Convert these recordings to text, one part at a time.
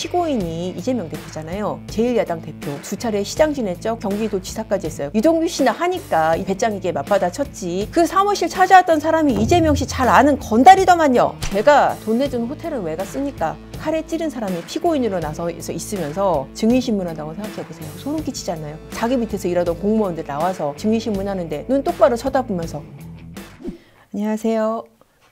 피고인이 이재명 대표잖아요. 제1야당 대표. 2차례 시장 지냈죠. 경기도지사까지 했어요. 유동규 씨나 하니까 이 배짱이게 맞받아 쳤지. 그 사무실 찾아왔던 사람이 이재명 씨 잘 아는 건달이더만요. 제가 돈 내준 호텔을 왜 갔습니까? 칼에 찌른 사람이 피고인으로 나서 있으면서 증인신문한다고 생각해보세요. 소름 끼치지 않나요? 자기 밑에서 일하던 공무원들 나와서 증인신문하는데 눈 똑바로 쳐다보면서. 안녕하세요.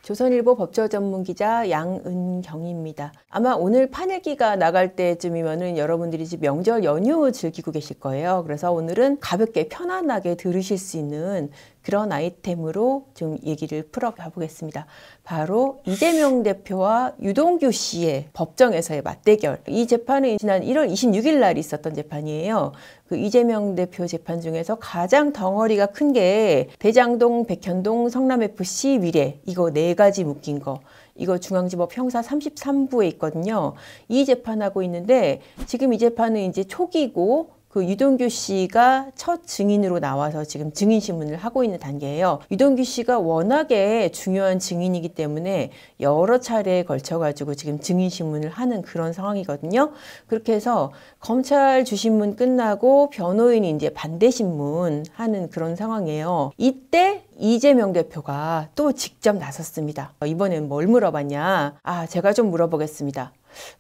조선일보 법조 전문 기자 양은경입니다. 아마 오늘 판일기가 나갈 때쯤이면은 여러분들이 지금 명절 연휴 즐기고 계실 거예요. 그래서 오늘은 가볍게 편안하게 들으실 수 있는 그런 아이템으로 좀 얘기를 풀어가 보겠습니다. 바로 이재명 대표와 유동규 씨의 법정에서의 맞대결. 이 재판은 지난 1월 26일 날 있었던 재판이에요. 그 이재명 대표 재판 중에서 가장 덩어리가 큰 게 대장동, 백현동, 성남FC 위례 이거 4가지 묶인 거. 이거 중앙지법 형사 33부에 있거든요. 이 재판하고 있는데 지금 이 재판은 이제 초기고 그 유동규 씨가 첫 증인으로 나와서 지금 증인신문을 하고 있는 단계예요. 유동규 씨가 워낙에 중요한 증인이기 때문에 여러 차례에 걸쳐가지고 지금 증인신문을 하는 그런 상황이거든요. 그렇게 해서 검찰 주신문 끝나고 변호인이 이제 반대신문 하는 그런 상황이에요. 이때 이재명 대표가 또 직접 나섰습니다. 이번엔 뭘 물어봤냐? 제가 좀 물어보겠습니다.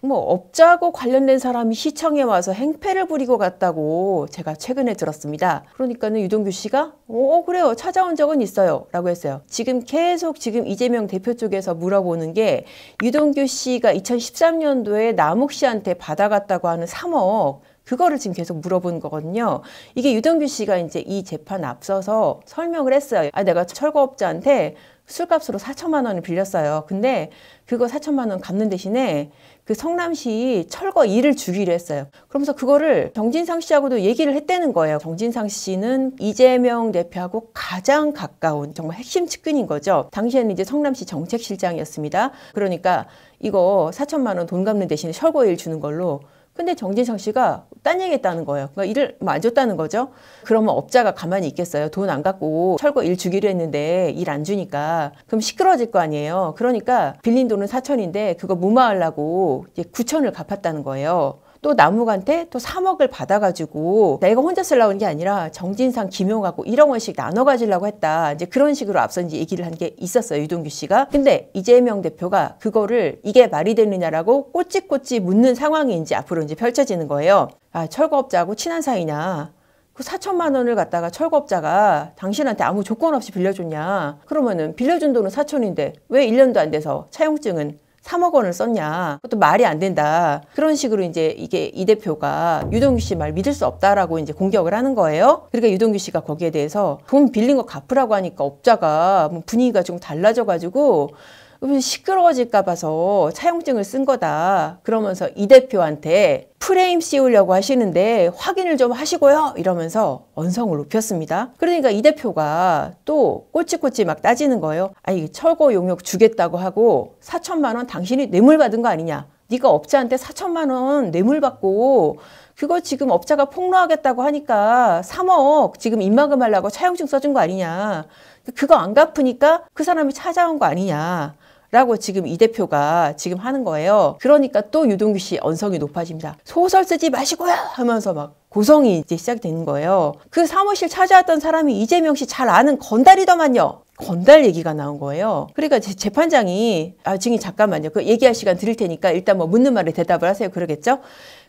업자하고 관련된 사람이 시청에 와서 행패를 부리고 갔다고 제가 최근에 들었습니다. 그러니까는 유동규 씨가 그래요. 찾아온 적은 있어요. 라고 했어요. 지금 계속 이재명 대표 쪽에서 물어보는 게 유동규 씨가 2013년도에 남욱 씨한테 받아갔다고 하는 3억 그거를 지금 계속 물어보는 거거든요. 이게 유동규 씨가 이제 이 재판 앞서서 설명을 했어요. 내가 철거업자한테 술값으로 4천만 원을 빌렸어요. 근데 그거 4천만 원 갚는 대신에 그 성남시 철거 일을 주기로 했어요. 그러면서 그거를 정진상 씨하고도 얘기를 했다는 거예요. 정진상 씨는 이재명 대표하고 가장 가까운 정말 핵심 측근인 거죠. 당시에는 이제 성남시 정책실장이었습니다. 그러니까 이거 4천만 원 돈 갚는 대신에 철거 일 주는 걸로. 근데 정진상 씨가 딴 얘기 했다는 거예요. 그러니까 일을 안 줬다는 거죠. 그러면 업자가 가만히 있겠어요. 돈 안 갖고 철거 일 주기로 했는데 일 안 주니까. 그럼 시끄러워질 거 아니에요. 그러니까 빌린 돈은 4천인데 그거 무마하려고 이제 9천을 갚았다는 거예요. 또 남욱한테 또 3억을 받아가지고 내가 혼자 쓰려고 한 게 아니라 정진상, 김용하고 1억 원씩 나눠 가지려고 했다. 이제 그런 식으로 앞서 이제 얘기를 한 게 있었어요. 유동규 씨가. 근데 이재명 대표가 그거를 이게 말이 되느냐라고 꼬치꼬치 묻는 상황이 이제 앞으로 이제 펼쳐지는 거예요. 철거업자하고 친한 사이냐. 그 4천만 원을 갖다가 철거업자가 당신한테 아무 조건 없이 빌려줬냐. 그러면은 빌려준 돈은 4천인데 왜 1년도 안 돼서 차용증은 3억 원을 썼냐. 그것도 말이 안 된다. 그런 식으로 이제 이게 이 대표가 유동규 씨 말 믿을 수 없다라고 이제 공격을 하는 거예요. 그러니까 유동규 씨가 거기에 대해서 돈 빌린 거 갚으라고 하니까 업자가 분위기가 좀 달라져가지고 시끄러워질까 봐서 차용증을 쓴 거다. 그러면서 이 대표한테 프레임 씌우려고 하시는데 확인을 좀 하시고요. 이러면서 언성을 높였습니다. 그러니까 이 대표가 또 꼬치꼬치 막 따지는 거예요. 철거 용역 주겠다고 하고 4천만 원 당신이 뇌물 받은 거 아니냐. 네가 업자한테 4천만 원 뇌물 받고 그거 지금 업자가 폭로하겠다고 하니까 3억 지금 입막음 하려고 차용증 써준 거 아니냐. 그거 안 갚으니까 그 사람이 찾아온 거 아니냐. 라고 지금 이 대표가 지금 하는 거예요. 그러니까 또 유동규 씨 언성이 높아집니다. 소설 쓰지 마시고요 하면서 막 고성이 이제 시작되는 거예요. 그 사무실 찾아왔던 사람이 이재명 씨 잘 아는 건달이더만요. 건달 얘기가 나온 거예요. 그러니까 재판장이 증인 잠깐만요. 그 얘기할 시간 드릴 테니까 일단 묻는 말에 대답을 하세요. 그러겠죠?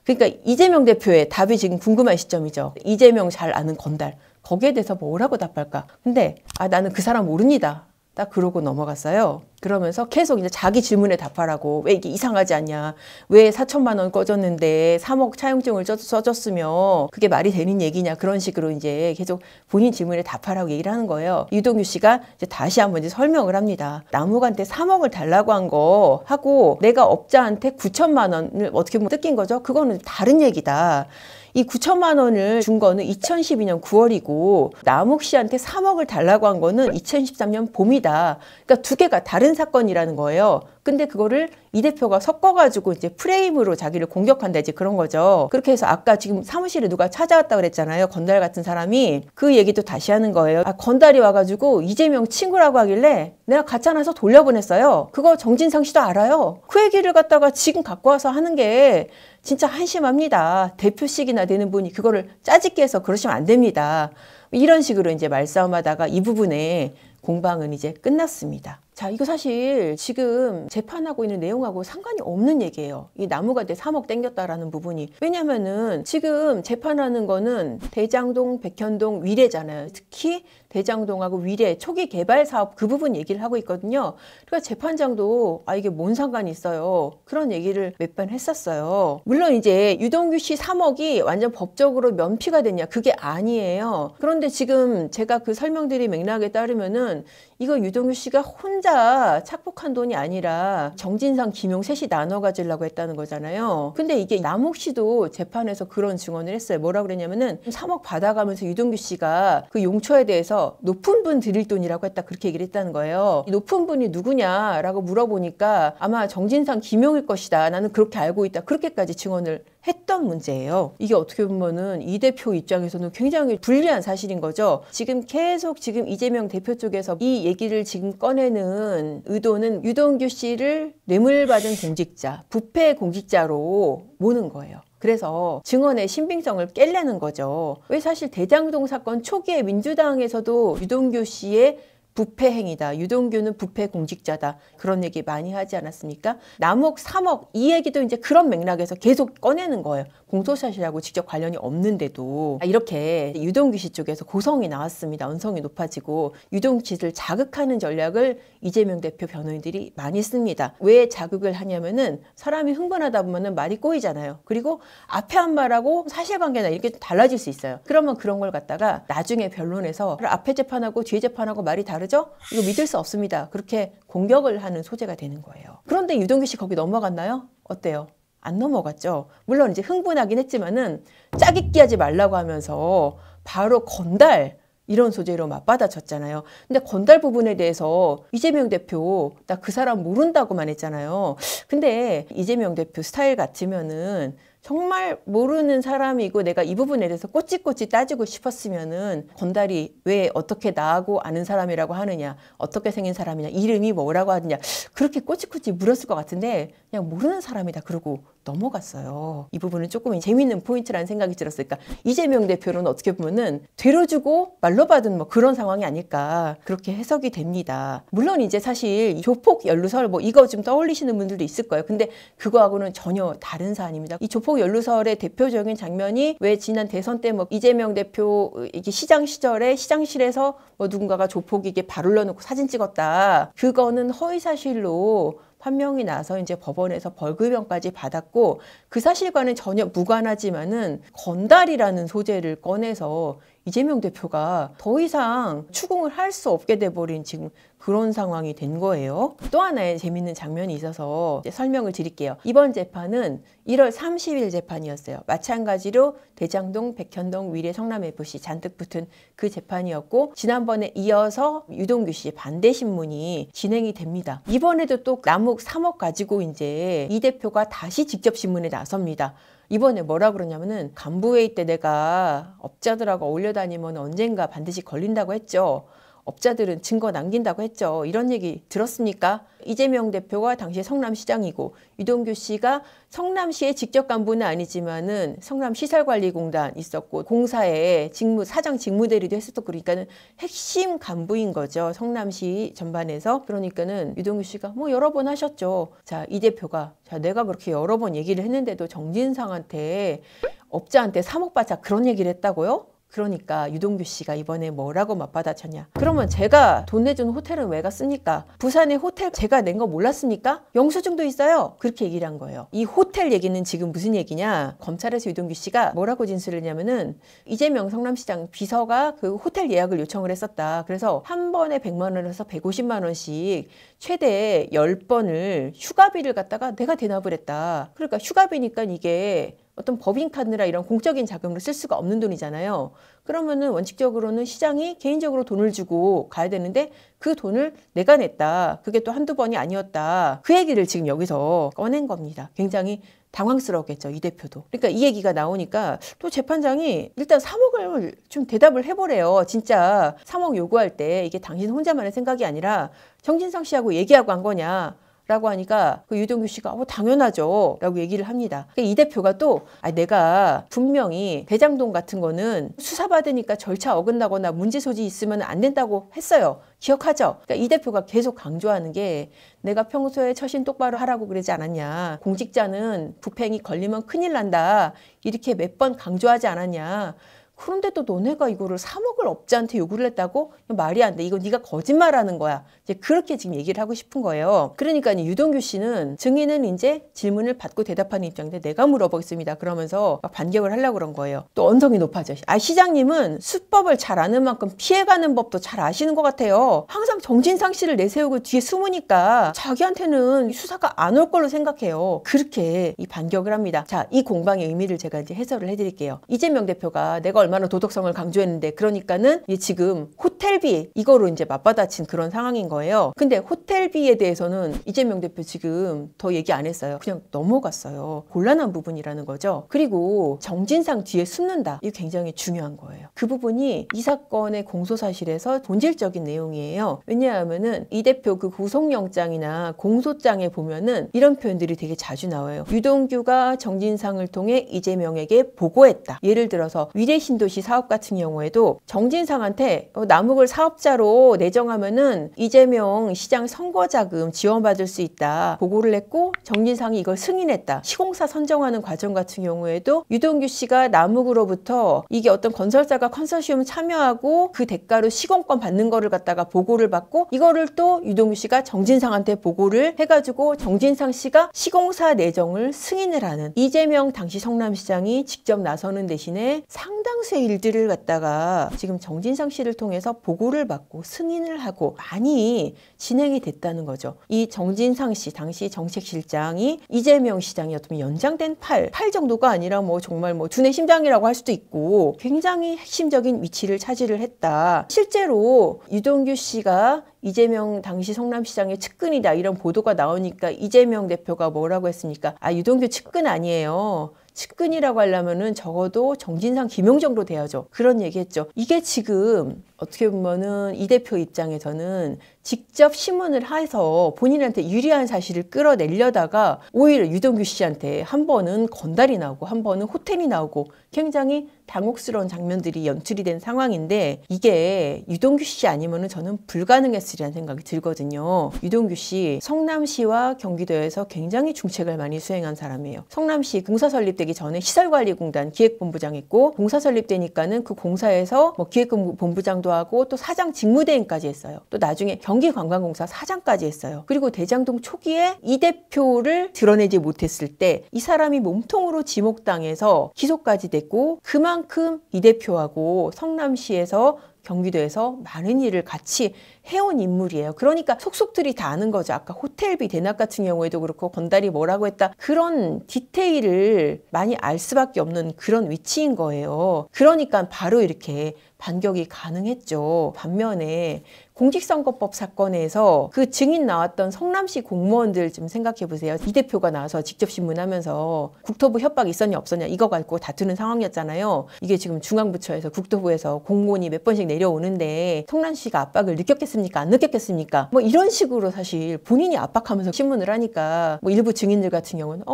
그러니까 이재명 대표의 답이 지금 궁금한 시점이죠. 이재명 잘 아는 건달. 거기에 대해서 뭐라고 답할까? 근데 나는 그 사람 모릅니다. 딱 그러고 넘어갔어요. 그러면서 계속 이제 자기 질문에 답하라고. 왜 이게 이상하지 않냐. 왜 4천만 원 꺼졌는데 3억 차용증을 써줬으며 그게 말이 되는 얘기냐. 그런 식으로 이제 계속 본인 질문에 답하라고 얘기를 하는 거예요. 유동규 씨가 이제 다시 한번 이제 설명을 합니다. 남욱한테 3억을 달라고 한 거 하고 내가 업자한테 9천만 원을 어떻게 보면 뜯긴 거죠. 그거는 다른 얘기다. 이 9천만 원을 준 거는 2012년 9월이고 남욱 씨한테 3억을 달라고 한 거는 2013년 봄이다. 그러니까 두 개가 다른 다른 사건이라는 거예요. 근데 그거를 이 대표가 섞어가지고 이제 프레임으로 자기를 공격한다, 이제 그런 거죠. 그렇게 해서 아까 지금 사무실에 누가 찾아왔다 그랬잖아요. 건달 같은 사람이. 그 얘기도 다시 하는 거예요. 건달이 와가지고 이재명 친구라고 하길래 내가 가짜나서 돌려보냈어요. 그거 정진상 씨도 알아요. 그 얘기를 갖다가 지금 갖고 와서 하는 게 진짜 한심합니다. 대표식이나 되는 분이 그거를 짜집게 해서 그러시면 안 됩니다. 이런 식으로 이제 말싸움하다가 이 부분에 공방은 이제 끝났습니다. 자, 이거 사실 지금 재판하고 있는 내용하고 상관이 없는 얘기예요. 이 나무가대 3억 땡겼다라는 부분이. 왜냐면은 지금 재판하는 거는 대장동, 백현동, 위례잖아요. 특히 대장동하고 위례 초기 개발 사업 그 부분 얘기를 하고 있거든요. 그러니까 재판장도 이게 뭔 상관이 있어요. 그런 얘기를 몇 번 했었어요. 물론 이제 유동규 씨 3억이 완전 법적으로 면피가 됐냐, 그게 아니에요. 그런데 지금 제가 그 설명드린 맥락에 따르면은 이거 유동규 씨가 혼자 착복한 돈이 아니라 정진상, 김용 셋이 나눠 가지려고 했다는 거잖아요. 근데 이게 남욱 씨도 재판에서 그런 증언을 했어요. 뭐라 그랬냐면은 3억 받아가면서 유동규 씨가 그 용처에 대해서 높은 분 드릴 돈이라고 했다, 그렇게 얘기를 했다는 거예요. 이 높은 분이 누구냐라고 물어보니까 아마 정진상, 김용일 것이다, 나는 그렇게 알고 있다, 그렇게까지 증언을 했던 문제예요. 이게 어떻게 보면은 이 대표 입장에서는 굉장히 불리한 사실인 거죠. 지금 계속 지금 이재명 대표 쪽에서 이 얘기를 지금 꺼내는 의도는 유동규 씨를 뇌물받은 공직자, 부패 공직자로 모는 거예요. 그래서 증언의 신빙성을 깰려는 거죠. 왜 사실 대장동 사건 초기에 민주당에서도 유동규 씨의 부패 행위다, 유동규는 부패 공직자다, 그런 얘기 많이 하지 않았습니까? 남욱 3억 이 얘기도 이제 그런 맥락에서 계속 꺼내는 거예요. 공소사실하고 직접 관련이 없는데도. 이렇게 유동규 씨 쪽에서 고성이 나왔습니다. 언성이 높아지고 유동규 씨를 자극하는 전략을 이재명 대표 변호인들이 많이 씁니다. 왜 자극을 하냐면은 사람이 흥분하다 보면은 말이 꼬이잖아요. 그리고 앞에 한 말하고 사실관계나 이렇게 달라질 수 있어요. 그러면 그런 걸 갖다가 나중에 변론에서 앞에 재판하고 뒤에 재판하고 말이 다르죠? 이거 믿을 수 없습니다. 그렇게 공격을 하는 소재가 되는 거예요. 그런데 유동규 씨 거기 넘어갔나요? 어때요? 안 넘어갔죠. 물론 이제 흥분하긴 했지만은 짜깁기 하지 말라고 하면서 바로 건달 이런 소재로 맞받아쳤잖아요. 근데 건달 부분에 대해서 이재명 대표 나 그 사람 모른다고만 했잖아요. 근데 이재명 대표 스타일 같으면은 정말 모르는 사람이고 내가 이 부분에 대해서 꼬치꼬치 따지고 싶었으면은 건달이 왜 어떻게 나하고 아는 사람이라고 하느냐, 어떻게 생긴 사람이냐, 이름이 뭐라고 하느냐, 그렇게 꼬치꼬치 물었을 것 같은데 그냥 모르는 사람이다 그러고 넘어갔어요. 이 부분은 조금 재미있는 포인트라는 생각이 들었으니까 이재명 대표는 어떻게 보면은 되로 주고 말로 받은 뭐 그런 상황이 아닐까, 그렇게 해석이 됩니다. 물론 이제 사실 조폭 연루설 뭐 이거 좀 떠올리시는 분들도 있을 거예요. 근데 그거하고는 전혀 다른 사안입니다. 이 조폭 연루설의 대표적인 장면이 왜 지난 대선 때 뭐 이재명 대표 이게 시장 시절에 시장실에서 뭐 누군가가 조폭이 이게 발 올려놓고 사진 찍었다, 그거는 허위사실로 판명이 나서 이제 법원에서 벌금형까지 받았고 그 사실과는 전혀 무관하지만은 건달이라는 소재를 꺼내서 이재명 대표가 더 이상 추궁을 할 수 없게 돼버린 지금 그런 상황이 된 거예요. 또 하나의 재밌는 장면이 있어서 이제 설명을 드릴게요. 이번 재판은 1월 30일 재판이었어요. 마찬가지로 대장동, 백현동, 위례, 성남FC 잔뜩 붙은 그 재판이었고 지난번에 이어서 유동규 씨 반대 신문이 진행이 됩니다. 이번에도 또 남욱 3억 가지고 이제 이 대표가 다시 직접 신문에 나섭니다. 이번에 뭐라 그러냐면은 간부회의 때 내가 업자들하고 어울려 다니면 언젠가 반드시 걸린다고 했죠. 업자들은 증거 남긴다고 했죠. 이런 얘기 들었습니까? 이재명 대표가 당시에 성남시장이고 유동규 씨가 성남시의 직접 간부는 아니지만은 성남시설관리공단 있었고 공사에 사장 직무대리도 했었고, 그러니까는 핵심 간부인 거죠. 성남시 전반에서. 그러니까는 유동규 씨가 뭐 여러 번 하셨죠. 자, 이 대표가 내가 그렇게 여러 번 얘기를 했는데도 정진상한테 업자한테 3억 받자 그런 얘기를 했다고요? 그러니까 유동규 씨가 이번에 뭐라고 맞받아쳤냐. 그러면 제가 돈 내준 호텔은 왜 갔습니까? 부산에 호텔 제가 낸 거 몰랐습니까? 영수증도 있어요. 그렇게 얘기를 한 거예요. 이 호텔 얘기는 지금 무슨 얘기냐. 검찰에서 유동규 씨가 뭐라고 진술을 했냐면은 이재명 성남시장 비서가 그 호텔 예약을 요청을 했었다. 그래서 한 번에 100만 원에서 150만 원씩 최대 10번을 휴가비를 갖다가 내가 대납을 했다. 그러니까 휴가비니까 이게 어떤 법인카드나 이런 공적인 자금으로 쓸 수가 없는 돈이잖아요. 그러면은 원칙적으로는 시장이 개인적으로 돈을 주고 가야 되는데 그 돈을 내가 냈다. 그게 또 한두 번이 아니었다. 그 얘기를 지금 여기서 꺼낸 겁니다. 굉장히 당황스러웠겠죠, 이 대표도. 그러니까 이 얘기가 나오니까 또 재판장이 일단 3억을 좀 대답을 해보래요. 진짜 3억 요구할 때 이게 당신 혼자만의 생각이 아니라 정진상 씨하고 얘기하고 한 거냐 라고 하니까 그 유동규 씨가 당연하죠 라고 얘기를 합니다. 이 대표가 또 내가 분명히 대장동 같은 거는 수사받으니까 절차 어긋나거나 문제 소지 있으면 안 된다고 했어요. 기억하죠? 그러니까 이 대표가 계속 강조하는 게 내가 평소에 처신 똑바로 하라고 그러지 않았냐. 공직자는 부팽이 걸리면 큰일 난다. 이렇게 몇 번 강조하지 않았냐. 그런데 또 너네가 이거를 3억을 업자한테 요구를 했다고? 말이 안 돼. 이거 네가 거짓말하는 거야. 이제 그렇게 지금 얘기를 하고 싶은 거예요. 그러니까 유동규 씨는 증인은 이제 질문을 받고 대답하는 입장인데 내가 물어보겠습니다. 그러면서 막 반격을 하려고 그런 거예요. 또 언성이 높아져. 시장님은 수법을 잘 아는 만큼 피해가는 법도 잘 아시는 것 같아요. 항상 정진상 씨를 내세우고 뒤에 숨으니까 자기한테는 수사가 안 올 걸로 생각해요. 그렇게 이 반격을 합니다. 자, 이 공방의 의미를 제가 이제 해설을 해드릴게요. 이재명 대표가 내가 얼마나 도덕성을 강조했는데 그러니까는 지금 호텔비 이거로 이제 맞받아친 그런 상황인 거예요. 근데 호텔비에 대해서는 이재명 대표 지금 더 얘기 안 했어요. 그냥 넘어갔어요. 곤란한 부분이라는 거죠. 그리고 정진상 뒤에 숨는다. 이게 굉장히 중요한 거예요. 그 부분이 이 사건의 공소사실에서 본질적인 내용이에요. 왜냐하면은 이 대표 그 구속영장이나 공소장에 보면은 이런 표현들이 되게 자주 나와요. 유동규가 정진상을 통해 이재명에게 보고했다. 예를 들어서 위례신 신도시 사업 같은 경우에도 정진상한테 남욱을 사업자로 내정하면은 이재명 시장 선거자금 지원받을 수 있다 보고를 했고 정진상이 이걸 승인했다. 시공사 선정하는 과정 같은 경우에도 유동규 씨가 남욱으로부터 이게 어떤 건설사가 컨소시엄 참여하고 그 대가로 시공권 받는 거를 갖다가 보고를 받고 이거를 또 유동규 씨가 정진상한테 보고를 해가지고 정진상 씨가 시공사 내정을 승인을 하는 이재명 당시 성남시장이 직접 나서는 대신에 상당수의 일들을 갖다가 지금 정진상 씨를 통해서 보고를 받고 승인을 하고 많이 진행이 됐다는 거죠. 이 정진상 씨 당시 정책실장이 이재명 시장이 어떤 연장된 팔 정도가 아니라 정말 두뇌 심장이라고 할 수도 있고 굉장히 핵심적인 위치를 차지를 했다. 실제로 유동규 씨가 이재명 당시 성남시장의 측근이다 이런 보도가 나오니까 이재명 대표가 뭐라고 했습니까? 유동규 측근 아니에요. 측근이라고 하려면은 적어도 정진상, 김용정도 돼야죠. 그런 얘기했죠. 이게 지금 어떻게 보면은 이 대표 입장에서는 직접 신문을 해서 본인한테 유리한 사실을 끌어내려다가 오히려 유동규 씨한테 한 번은 건달이 나오고 한 번은 호텔이 나오고 굉장히 당혹스러운 장면들이 연출이 된 상황인데 이게 유동규 씨 아니면은 저는 불가능했으리라는 생각이 들거든요. 유동규 씨 성남시와 경기도에서 굉장히 중책을 많이 수행한 사람이에요. 성남시 공사 설립되기 전에 시설관리공단 기획본부장 했고 공사 설립되니까는 그 공사에서 기획본부장도 하고 또 사장 직무대행까지 했어요. 또 나중에 경기관광공사 사장까지 했어요. 그리고 대장동 초기에 이 대표를 드러내지 못했을 때 이 사람이 몸통으로 지목당해서 기소까지 됐고 그만큼 이 대표하고 성남시에서 경기도에서 많은 일을 같이 해온 인물이에요. 그러니까 속속들이 다 아는 거죠. 아까 호텔비 대납 같은 경우에도 그렇고 건달이 뭐라고 했다. 그런 디테일을 많이 알 수밖에 없는 그런 위치인 거예요. 그러니까 바로 이렇게 반격이 가능했죠. 반면에 공직선거법 사건에서 그 증인 나왔던 성남시 공무원들 좀 생각해 보세요. 이 대표가 나와서 직접 신문하면서 국토부 협박 있었냐 없었냐 이거 가지고 다투는 상황이었잖아요. 이게 지금 중앙부처에서 국토부에서 공무원이 몇 번씩 내려오는데 성남시가 압박을 느꼈겠습니까? 안 느꼈겠습니까? 이런 식으로 사실 본인이 압박하면서 신문을 하니까 일부 증인들 같은 경우는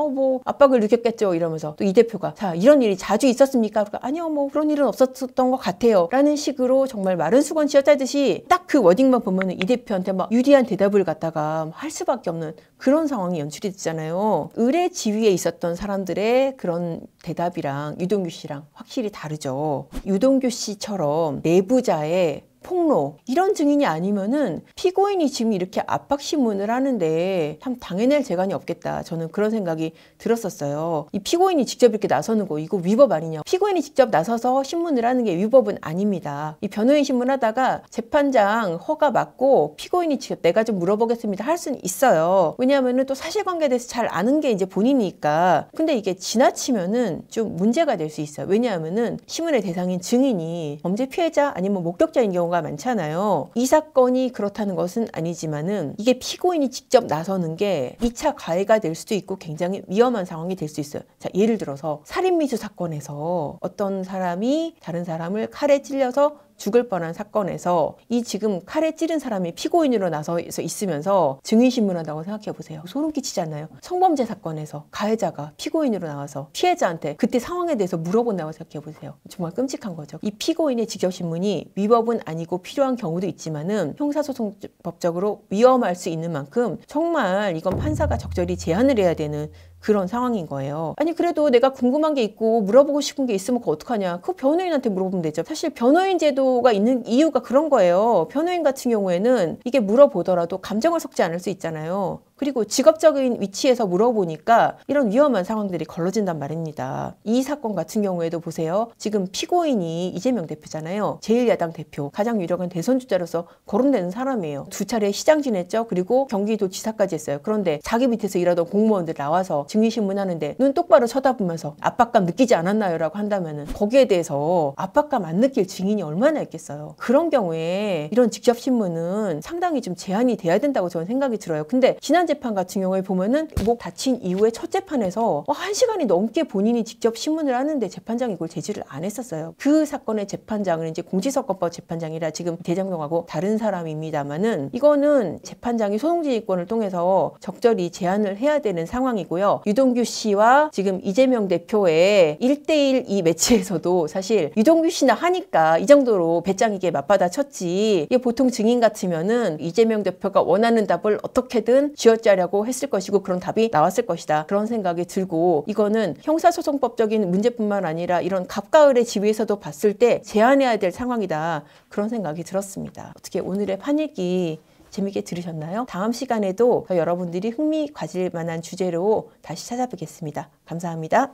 압박을 느꼈겠죠 이러면서 또 이 대표가 자 이런 일이 자주 있었습니까? 그러니까 아니요 그런 일은 없었던 것 같아요 라는 식으로 정말 마른 수건 쥐어짜듯이 딱 그 워딩만 보면은 이 대표한테 유리한 대답을 갖다가 할 수밖에 없는 그런 상황이 연출이 됐잖아요. 의뢰 지위에 있었던 사람들의 그런 대답이랑 유동규 씨랑 확실히 다르죠. 유동규 씨처럼 내부자의 폭로 이런 증인이 아니면은 피고인이 지금 이렇게 압박신문을 하는데 참 당해낼 재간이 없겠다. 저는 그런 생각이 들었었어요. 이 피고인이 직접 이렇게 나서는 거 이거 위법 아니냐. 피고인이 직접 나서서 신문을 하는 게 위법은 아닙니다. 이 변호인 신문하다가 재판장 허가 받고 피고인이 직접 내가 좀 물어보겠습니다 할 수는 있어요. 왜냐하면은 또 사실관계에 대해서 잘 아는 게 이제 본인이니까. 근데 이게 지나치면은 좀 문제가 될 수 있어요. 왜냐하면은 신문의 대상인 증인이 범죄 피해자 아니면 목격자인 경우가 많잖아요. 이 사건이 그렇다는 것은 아니지만은 이게 피고인이 직접 나서는 게 2차 가해가 될 수도 있고 굉장히 위험한 상황이 될 수 있어요. 자, 예를 들어서 살인미수 사건에서 어떤 사람이 다른 사람을 칼에 찔려서 죽을 뻔한 사건에서 이 지금 칼에 찌른 사람이 피고인으로 나서 있으면서 증인신문한다고 생각해 보세요. 소름 끼치잖아요. 성범죄 사건에서 가해자가 피고인으로 나와서 피해자한테 그때 상황에 대해서 물어본다고 생각해 보세요. 정말 끔찍한 거죠. 이 피고인의 직접신문이 위법은 아니고 필요한 경우도 있지만은 형사소송법적으로 위험할 수 있는 만큼 정말 이건 판사가 적절히 제한을 해야 되는 그런 상황인 거예요. 아니 그래도 내가 궁금한 게 있고 물어보고 싶은 게 있으면 그거 어떡하냐. 그 변호인한테 물어보면 되죠. 사실 변호인 제도가 있는 이유가 그런 거예요. 변호인 같은 경우에는 이게 물어보더라도 감정을 섞지 않을 수 있잖아요. 그리고 직업적인 위치에서 물어보니까 이런 위험한 상황들이 걸러진단 말입니다. 이 사건 같은 경우에도 보세요. 지금 피고인이 이재명 대표잖아요. 제1야당 대표, 가장 유력한 대선 주자로서 거론되는 사람이에요. 2차례 시장 지냈죠. 그리고 경기도 지사까지 했어요. 그런데 자기 밑에서 일하던 공무원들 나와서 증인신문 하는데 눈 똑바로 쳐다보면서 압박감 느끼지 않았나요? 라고 한다면은 거기에 대해서 압박감 안 느낄 증인이 얼마나 있겠어요. 그런 경우에 이런 직접신문은 상당히 좀 제한이 돼야 된다고 저는 생각이 들어요. 근데 지난 재판 같은 경우에 보면은 목 다친 이후에 첫 재판에서 1시간이 넘게 본인이 직접 신문을 하는데 재판장이 이걸 제지를 안 했었어요. 그 사건의 재판장은 이제 공직선거법 재판장이라 지금 대장동하고 다른 사람입니다만은 이거는 재판장이 소송지휘권을 통해서 적절히 제한을 해야 되는 상황이고요. 유동규 씨와 지금 이재명 대표의 1대1 이 매치에서도 사실 유동규 씨나 하니까 이 정도로 배짱이게 맞받아 쳤지. 이게 보통 증인 같으면은 이재명 대표가 원하는 답을 어떻게든 쥐어짜려고 했을 것이고 그런 답이 나왔을 것이다. 그런 생각이 들고 이거는 형사소송법적인 문제뿐만 아니라 이런 갑과을의 지위에서도 봤을 때 제한해야 될 상황이다. 그런 생각이 들었습니다. 어떻게 오늘의 판읽기 재밌게 들으셨나요? 다음 시간에도 여러분들이 흥미 가질 만한 주제로 다시 찾아뵙겠습니다. 감사합니다.